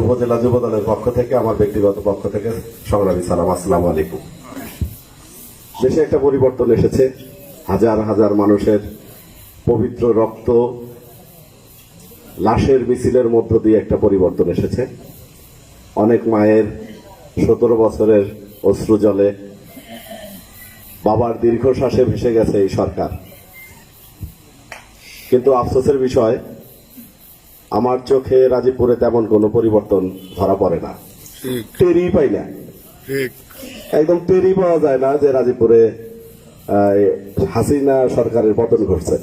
উপজেলা যুব দলের পক্ষ থেকে, আমার ব্যক্তিগত পক্ষ থেকে সংগ্রামী সালাম, আসসালামু আলাইকুম। দেশে একটা পরিবর্তন এসেছে। হাজার হাজার মানুষের পবিত্র রক্ত, লাশের মিছিলের মধ্য দিয়ে একটা পরিবর্তন এসেছে। অনেক মায়ের 17 বছরের অশ্রু জলে, বাবার দীর্ঘশ্বাসে ভেসে গেছে এই সরকার। কিন্তু আফসোসের বিষয়, আমার চোখে রাজীবপুরে তেমন কোনো পরিবর্তন ধরা পড়ে না, টেরই পাই না। একদম টেরই পাওয়া যায় না যে রাজীবপুরে হাসিনা সরকারের পতন ঘটছে।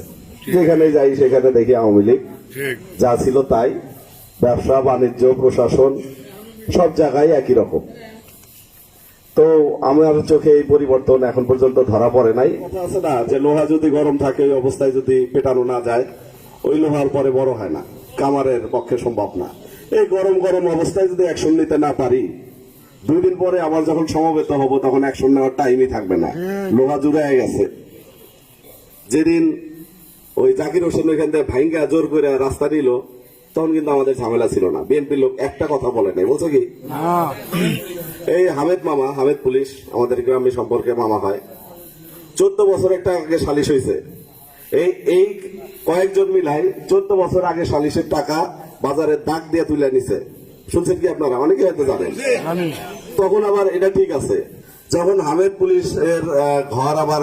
যেখানে যাই সেখানে দেখি আওয়ামী লীগ, যা ছিল তাই। ব্যবসা বাণিজ্য, প্রশাসন, সব জায়গায় একই রকম। তো আমার চোখে এই পরিবর্তন এখন পর্যন্ত ধরা পড়ে নাই। কথা আছে না যে লোহা যদি গরম থাকে ওই অবস্থায় যদি পেটানো না যায়, ওই লোহার পরে বড় হয় না, কামারের পক্ষে সম্ভব না। এই গরম গরম অবস্থায় যদি অ্যাকশন নিতে না পারি, 2 দিন পরে আবার যখন সমবেত হব তখন অ্যাকশন নেওয়ার টাইমই থাকবে না, লোহা জুড়ে গেছে। যেদিন ওই জাকির হোসেন ওইখান থেকে ভাইঙ্গা জোর করে রাস্তা নিল, তখন কিন্তু আমাদের ঝামেলা ছিল না। বিএনপির লোক একটা কথা বলে নাই, বলছো কি? এই হামেদ মামা, হামেদ পুলিশ আমাদের গ্রামে সম্পর্কে মামা হয়, 14 বছর একটা আগে সালিশ হয়েছে। এই কয়েকজন মিলাই 14 বছর আগে সালিশের টাকা বাজারের দাগ দিয়ে তুলে নিছে। শুনছেন কি আপনারা? অনেকে হয়তো জানেন। তখন আবার এটা ঠিক আছে, যখন হামেদ পুলিশের ঘর আবার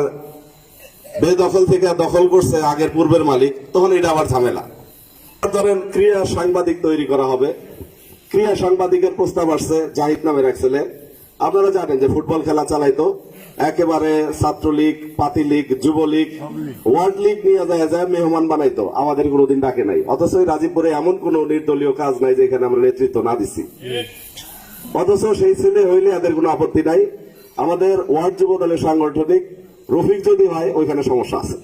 বেদখল থেকে দখল করছে আগের পূর্বের মালিক, তখন এটা আবার ঝামেলা। ধরেন ক্রীড়া সাংবাদিক তৈরি করা হবে, ক্রীড়া সাংবাদিকের প্রস্তাব আসছে জাহিদ নামের এক ছেলে। আপনারা জানেন যে ফুটবল খেলা চালাইতো, একেবারে ছাত্রলীগ, পাতি লীগ, যুবলীগ, ওয়ার্ল্ড লীগ নিয়ে যায় মেহমান বানাইতো, আমাদের কোনোদিন ডাকে নাই। অথচ রাজীবপুরে এমন কোন নির্দলীয় কাজ নাই যেখানে আমরা নেতৃত্ব না দিচ্ছি। অথচ সেই ছেলে হইলে এদের কোনো আপত্তি নাই। আমাদের ওয়ার্ড যুব দলের সাংগঠনিক রফিক যদি হয়, ওইখানে সমস্যা আছে।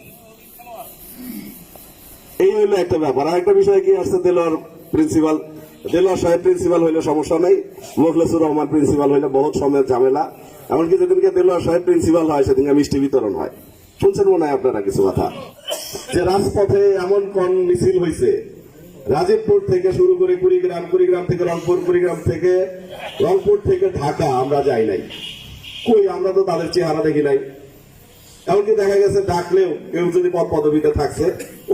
এই হইলো একটা ব্যাপার। আর একটা বিষয় কি আসছে, দেলোয়ার প্রিন্সিপাল, দেলোয়ার সাহেব প্রিন্সিপাল হইলে সমস্যা নাই, মোখলেসুর রহমান প্রিন্সিপাল হইলে বহুত সময়ের ঝামেলা। এমনকি যেদিনকে দেলোয়ার সাহেব প্রিন্সিপাল হয় সেদিনকে মিষ্টি বিতরণ হয়। শুনছেন মনে হয় আপনারা কিছু কথা, যে রাজপথে এমন কোন মিছিল হয়েছে, রাজীবপুর থেকে শুরু করে কুড়িগ্রাম, কুড়িগ্রাম থেকে রংপুর, কুড়িগ্রাম থেকে রংপুর থেকে ঢাকা আমরা যাই নাই। কই, আমরা তো তাদের চেহারা দেখি নাই। এমনকি দেখা গেছে ডাকলেও কেউ যদি পদ পদবিতে থাকছে,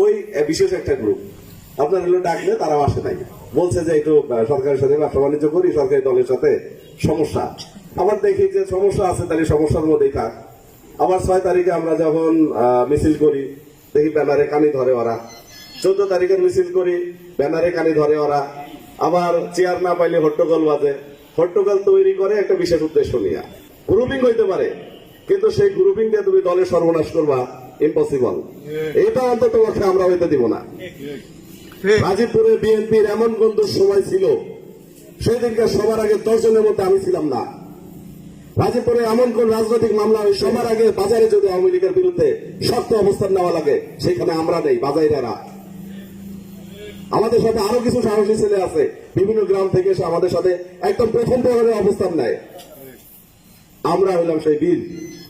ওই বিশেষ একটা গ্রুপ আপনার হলো ডাকলে তারাও আসে নাই, বলছে যে একটু সরকারের সাথে ব্যবসা বাণিজ্য করি, সরকারি দলের সাথে সমস্যা। আবার দেখি যে সমস্যা আছে, তাহলে সমস্যার মধ্যেই থাক। আবার 6 তারিখে আমরা যখন মিছিল করি, দেখি ব্যানারে কানি ধরে ওরা। 14 তারিখের মিছিল করি, ব্যানারে কানি ধরে ওরা। আবার চেয়ার না পাইলে হট্টগোল বাজে, হট্টগোল তৈরি করে একটা বিশেষ উদ্দেশ্য নিয়ে। গ্রুপিং হইতে পারে, কিন্তু সেই গ্রুপিং দিয়ে তুমি দলের সর্বনাশ করবা, ইম্পসিবল। এটা অন্তত পক্ষে আমরা হইতে দিব না। রাজীবপুরে বিএনপির এমন কোন সময় ছিল, সেদিনকে সবার আগে 10 জনের মধ্যে আমি ছিলাম না। রাজীবপুরে এমন কোন রাজনৈতিক মামলা হয়, সবার আগে বাজারে যদি আওয়ামী লীগের বিরুদ্ধে শক্ত অবস্থান নেওয়া লাগে, সেখানে আমরা নেই, বাজাইরারা। আমাদের সাথে আরো কিছু সাহসী ছেলে আছে, বিভিন্ন গ্রাম থেকে এসে আমাদের সাথে একদম প্রথম প্রহরে অবস্থান নেয়। আমরা হইলাম সেই বীর।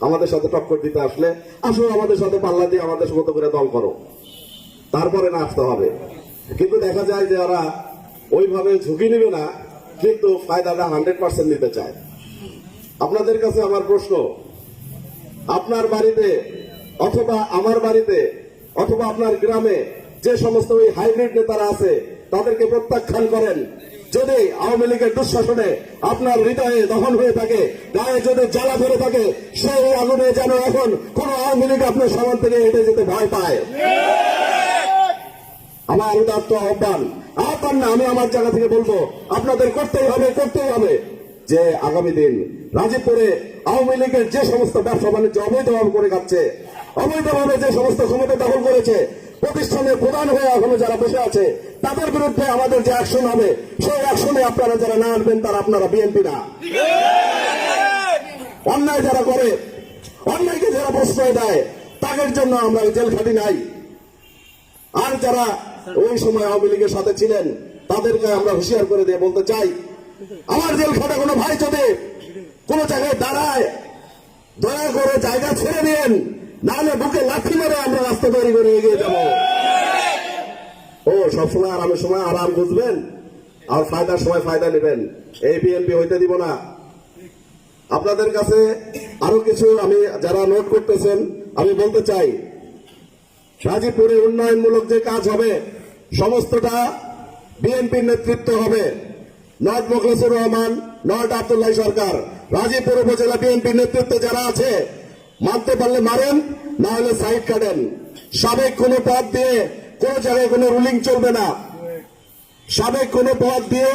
আমাদের সাথে টক্কর দিতে আসলে আসো, আমাদের সাথে পাল্লা দিয়ে আমাদের মতো করে দল করো, তারপরে না আসতে হবে। কিন্তু দেখা যায় যে ওরা ওইভাবে ঝুঁকি নেবে না, কিন্তু ফায়দাটা 100% নিতে চায়। আপনাদের কাছে আমার প্রশ্ন, আপনার বাড়িতে অথবা আমার বাড়িতে অথবা আপনার গ্রামে যে সমস্ত ওই হাইব্রিড নেতারা আছে, তাদেরকে প্রত্যাখ্যান করেন। যদি আওয়ামী লীগের দুঃশাসনে আপনার হৃদয়ে দহন হয়ে থাকে, গায়ে যদি জ্বালা ধরে থাকে, সেই আগুনে যেন এখন কোন আওয়ামী লীগ আপনার সমান থেকে হেঁটে যেতে ভয় পায়। আমার উদাত্ত আহ্বান না, আমি আমার জায়গা থেকে বলবো, আপনাদের করতেই হবে, করতেই হবে যে আগামী দিন রাজীবপুরে আওয়ামী লীগের যে সমস্ত ব্যবসা বাণিজ্য অবৈধভাবে করে খাচ্ছে, অবৈধভাবে যে সমস্ত ক্ষমতা দখল করেছে, প্রতিষ্ঠানের প্রধান হয়ে এখনো যারা বসে আছে, তাদের বিরুদ্ধে আমাদের যে অ্যাকশন হবে, সেই অ্যাকশনে আপনারা যারা না আনবেন, তারা আপনারা বিএনপি না। অন্যায় যারা করে, অন্যায়কে যারা প্রশ্রয় দেয়, তাদের জন্য আমরা জেল খাটি নাই। আর যারা ওই সময় আওয়ামী লীগের সাথে ছিলেন, তাদেরকে আমরা হুঁশিয়ার করে দিয়ে বলতে চাই, আমার জেল খাটা কোনো ভাই যদি কোন জায়গায় দাঁড়ায়, দয়া করে জায়গা ছেড়ে দিন, নাহলে বুকে লাঠি মেরে আমরা রাস্তা তৈরি করে এগিয়ে যাব। ও সবসময় আরামের সময় আরাম বুঝবেন, আর ফায়দার সময় ফায়দা নেবেন। এই বিএনপি হইতে দিব না। আপনাদের কাছে আরো কিছু আমি যারা নোট করতেছেন আমি বলতে চাই, গাজীপুরে উন্নয়নমূলক যে কাজ হবে সমস্তটা বিএনপির নেতৃত্ব হবে। নট মোখলেসুর রহমান, নট আব্দুল্লাহ সরকার, গাজীপুর উপজেলা বিএনপির নেতৃত্বে যারা আছে, মানতে পারলে মারেন, না হলে সাইড কাটেন। সাবেক কোনো পদ দিয়ে কোন জায়গায় কোনো রুলিং চলবে না। সাবেক কোনো পদ দিয়ে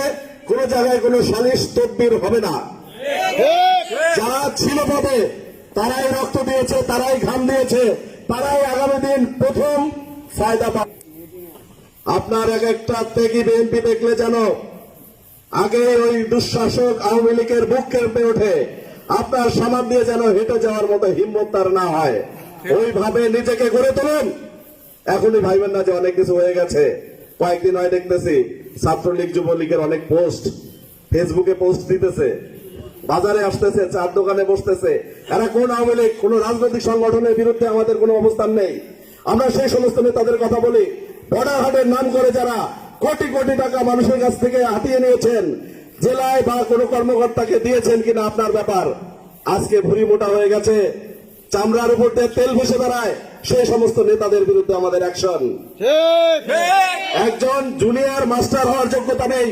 কোন জায়গায় কোনো সালিশ তদবির হবে না। যারা ছিল পদে তারাই রক্ত দিয়েছে, তারাই ঘাম দিয়েছে, তারাই আগামী দিন প্রথম ফায়দা পাবে। আপনার এক একটা ত্যাগী বিএনপি দেখলে যেন আগে ওই দুঃশাসক আওয়ামী লীগের বুক কেঁপে ওঠে, আপনার সমাজ দিয়ে যেন হেঁটে যাওয়ার মতো হিম্মত তার না হয়। ওইভাবে নিজেকে গড়ে তুলুন। এখনই ভাইবেন না যে অনেক কিছু হয়ে গেছে। কয়েকদিন হয় দেখতেছি ছাত্রলীগ যুবলীগের অনেক পোস্ট ফেসবুকে পোস্ট দিতেছে, বাজারে আসতেছে, চার দোকানে বসতেছে। এরা কোন আওয়ামী লীগ, কোন রাজনৈতিক সংগঠনের বিরুদ্ধে আমাদের কোনো অবস্থান নেই। আমরা সেই সমস্ত নেতাদের কথা বলি। বর্ডারহাটের নাম করে যারা কোটি কোটি টাকা মানুষের কাছ থেকে হাতিয়ে নিয়েছেন, জেলায় বা কোনো কর্মকর্তাকে দিয়েছেন কিনা আপনার ব্যাপার। আজকে ভুঁড়ি মোটা হয়ে গেছে, চামড়ার উপর দিয়ে তেল ভেসে বেড়ায়, সেই সমস্ত নেতাদের বিরুদ্ধে আমাদের অ্যাকশন। একজন জুনিয়র মাস্টার হওয়ার যোগ্যতা নেই,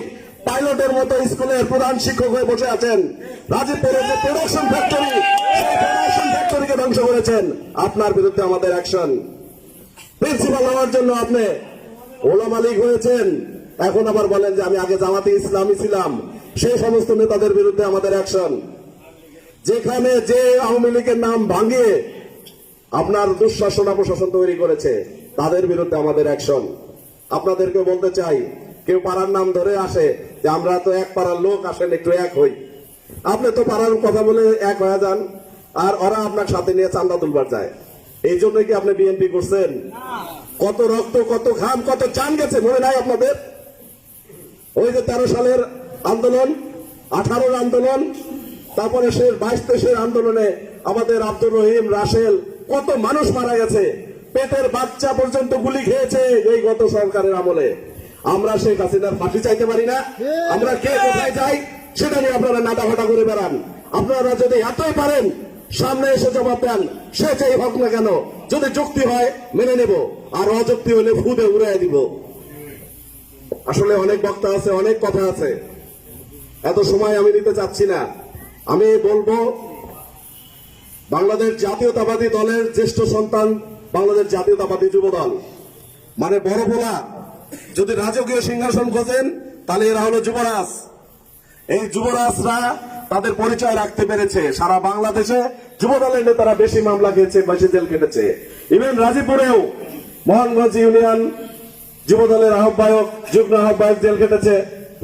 পাইলটের মতো স্কুলের প্রধান শিক্ষক হয়ে বসে আছেন। রাজীবপুরের যে প্রোডাকশন ফ্যাক্টরি, সেই প্রোডাকশন ফ্যাক্টরিকে ধ্বংস করেছেন। আপনার বিরুদ্ধে আমাদের অ্যাকশন। প্রিন্সিপাল হওয়ার জন্য আপনি ওলামা লীগ হয়েছেন, এখন আবার বলেন যে আমি আগে জামাতে ইসলামী ছিলাম। সেই সমস্ত নেতাদের বিরুদ্ধে আমাদের অ্যাকশন। যেখানে যে আওয়ামী লীগের নাম ভাঙিয়ে আপনার দুঃশাসন অপশাসন তৈরি করেছে, তাদের বিরুদ্ধে আমাদের অ্যাকশন। আপনাদেরকে বলতে চাই, কেউ পাড়ার নাম ধরে আসে যে আমরা তো এক পাড়ার লোক, আসেন একটু এক হই। আপনি তো পাড়ার কথা বলে এক হয়ে যান, আর ওরা আপনার সাথে নিয়ে চান্দা তুলবার যায়। এই জন্যই কি আপনি বিএনপি করছেন? কত রক্ত, কত ঘাম, কত জান গেছে মনে নাই আপনাদের? ওই যে 13 সালের আন্দোলন, 18-র আন্দোলন, তারপরে সে 22-23-এর আন্দোলনে আমাদের আব্দুর রহিম, রাসেল, কত মানুষ মারা গেছে। পেটের বাচ্চা পর্যন্ত গুলি খেয়েছে এই গত সরকারের আমলে। আমরা শেখ হাসিনার ফাঁসি চাইতে পারি না? আমরা কে কোথায় যাই সেটা নিয়ে আপনারা নাটাফাটা করে বেড়ান। আপনারা যদি এতই পারেন সামনে এসে জবাব দেন, সে যেই হোক না কেন। যদি যুক্তি হয় মেনে নেব, আর অযুক্তি হলে ফুদে উড়াই দিব। আসলে অনেক বক্তা আছে, অনেক কথা আছে, এত সময় আমি নিতে চাচ্ছি না। আমি বলবো, বাংলাদেশ জাতীয়তাবাদী দলের জ্যেষ্ঠ সন্তান বাংলাদেশ জাতীয়তাবাদী যুব দল, মানে বড় পোলা। যদি রাজকীয় সিংহাসন খোঁজেন তাহলে এরা হলো যুবরাজ। এই যুবরাজরা তাদের পরিচয় রাখতে পেরেছে। সারা বাংলাদেশে যুব দলের নেতারা বেশি মামলা খেয়েছে, বেশি জেল কেটেছে। ইভেন রাজীবপুরেও মোহনগঞ্জ ইউনিয়ন যুব দলের আহ্বায়ক, যুগ্ম আহ্বায়ক জেল কেটেছে।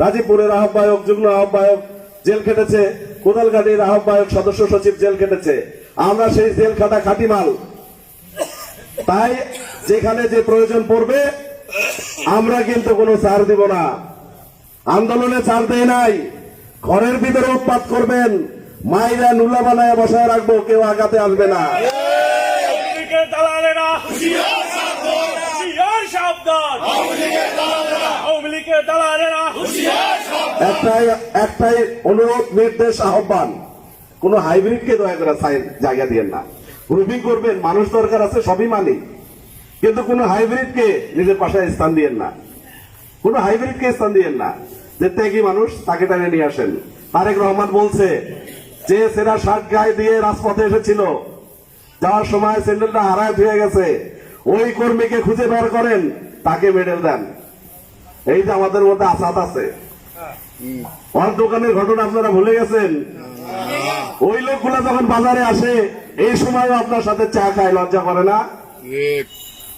রাজীবপুরের আহ্বায়ক, যুগ্ম আহ্বায়ক জেল কেটেছে। কোদালঘাটির আহ্বায়ক, সদস্য সচিব জেল কেটেছে। আমরা সেই জেল খাটা খাঁটি মাল। তাই যেখানে যে প্রয়োজন পড়বে আমরা কিন্তু কোনো ছাড় দিব না। আন্দোলনে ছাড় দেয় নাই। ঘরের ভিতরে উৎপাত করবেন, মাইরা নুলা বানায় বসায় রাখবো, কেউ আগাতে আসবে না। একটাই অনুরোধ, নির্দেশ, আহ্বান, কোন হাইব্রিডকে দয়া করে জায়গা দিয়েন না। গ্রুপিং করবেন, মানুষ দরকার আছে, সবই মানি, কিন্তু কোন হাইব্রিডকে নিজের পাশে স্থান দিয়েন না। কোন হাইব্রিডকে স্থান দিয়েন না। যে ত্যাগী মানুষ তাকে টেনে নিয়ে আসেন। তারেক রহমান বলছে যে সেরা শার্ট গায়ে দিয়ে রাজপথে এসেছিল, যাওয়ার সময় স্যান্ডেলটা হারায় ধুয়ে গেছে, ওই কর্মীকে খুঁজে বের করেন, তাকে মেডেল দেন। এই যে আমাদের মধ্যে আসাদ আছে। ওর দোকানের ঘটনা আপনারা ভুলে গেছেন? ওই লোকগুলা যখন বাজারে আসে এই সময় আপনার সাথে চা খায়, লজ্জা করে না?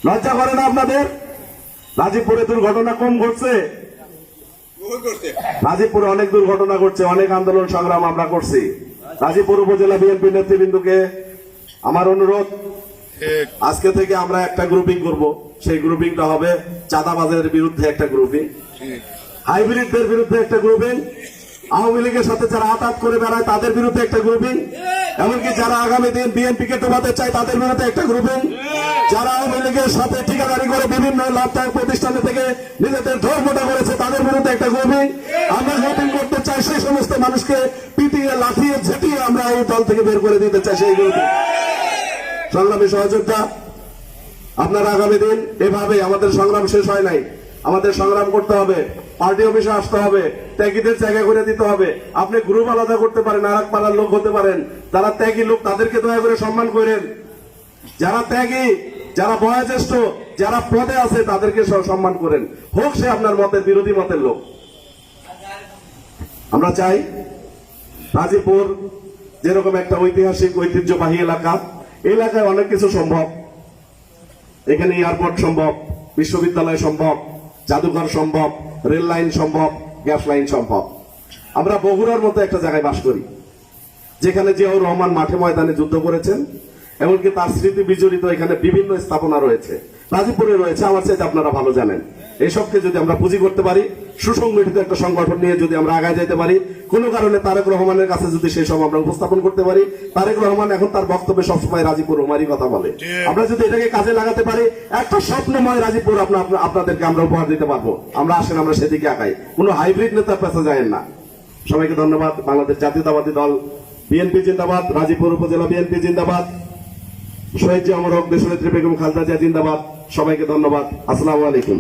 লজ্জা করে না আপনাদের? রাজীবপুরে দুর্ঘটনা কম ঘটছে? রাজীবপুরে অনেক দুর্ঘটনা ঘটছে, অনেক আন্দোলন সংগ্রাম আমরা করছি। রাজীবপুর উপজেলা বিএনপি নেতৃবৃন্দকে আমার অনুরোধ, আজকে থেকে আমরা একটা গ্রুপিং করব। সেই গ্রুপিংটা হবে চাঁদাবাজের বিরুদ্ধে একটা গ্রুপিং, হাইব্রিডদের বিরুদ্ধে একটা গ্রুপিং, আওয়ামী লীগের সাথে যারা আঘাত করে বেড়ায় তাদের বিরুদ্ধে একটা গ্রুপিং, এমনকি যারা আগামী দিন বিএনপি কে ডোবাতে চায় তাদের বিরুদ্ধে একটা গ্রুপিং, যারা আওয়ামী লীগের সাথে ঠিকাদারি করে বিভিন্ন লাভদায়ক প্রতিষ্ঠানে থেকে নিজেদের ধর্মটা করেছে তাদের বিরুদ্ধে একটা গ্রুপিং। আমরা গ্রুপিং করতে চাই সেই সমস্ত মানুষকে পিটিয়ে লাফিয়ে ঝেঁটিয়ে আমরা এই দল থেকে বের করে দিতে চাই সেই গ্রুপিং। সংগ্রামী সহযোদ্ধা, আপনারা আগামী দিন এভাবে, আমাদের সংগ্রাম শেষ হয় নাই, আমাদের সংগ্রাম করতে হবে, পার্টি অফিসে আসতে হবে, ত্যাগীদের জায়গা করে দিতে হবে। আপনি গ্রুপ আলাদা করতে পারেন, আর এক পাড়ার লোক হতে পারেন, যারা ত্যাগী লোক তাদেরকে দয়া করে সম্মান করেন, যারা ত্যাগী, যারা বয়োজ্যেষ্ঠ, যারা পদে আছে তাদেরকে সম্মান করেন, হোক সে আপনার মতের বিরোধী মতের লোক। আমরা চাই রাজীবপুর যেরকম একটা ঐতিহাসিক ঐতিহ্যবাহী এলাকা, এই এলাকায় অনেক কিছু সম্ভব। এখানে এয়ারপোর্ট সম্ভব, বিশ্ববিদ্যালয় সম্ভব, জাদুঘর সম্ভব, রেল লাইন সম্ভব, গ্যাস লাইন সম্ভব। আমরা বগুড়ার মতো একটা জায়গায় বাস করি যেখানে জিয়াউর রহমান মাঠে ময়দানে যুদ্ধ করেছেন, এমনকি তার স্মৃতি বিজড়িত এখানে বিভিন্ন স্থাপনা রয়েছে, রাজীবপুরে রয়েছে, আমার চাইতে আপনারা ভালো জানেন। এইসবকে যদি আমরা পুঁজি করতে পারি, সুসংগঠিত একটা সংগঠন নিয়ে যদি আমরা আগায় যেতে পারি, কোনো কারণে তারেক রহমানের কাছে যদি সেই সব আমরা উপস্থাপন করতে পারি, তারেক রহমান এখন তার বক্তব্যে সবসময় রাজীবপুর রোমারই কথা বলে, আমরা যদি এটাকে কাজে লাগাতে পারি, একটা স্বপ্নময় রাজীবপুর আপনাদেরকে আমরা উপহার দিতে পারবো। আমরা আসেন, আমরা সেদিকে আগাই, কোনো হাইব্রিড নেতার পেছে যায় না। সবাইকে ধন্যবাদ। বাংলাদেশ জাতীয়তাবাদী দল বিএনপি জিন্দাবাদ, রাজীবপুর উপজেলা বিএনপি জিন্দাবাদ, শহীদ জিয়া অমর হক, দেশনেত্রী বেগম খালেদা জিয়া জিন্দাবাদ। সবাইকে ধন্যবাদ। আসসালামু আলাইকুম।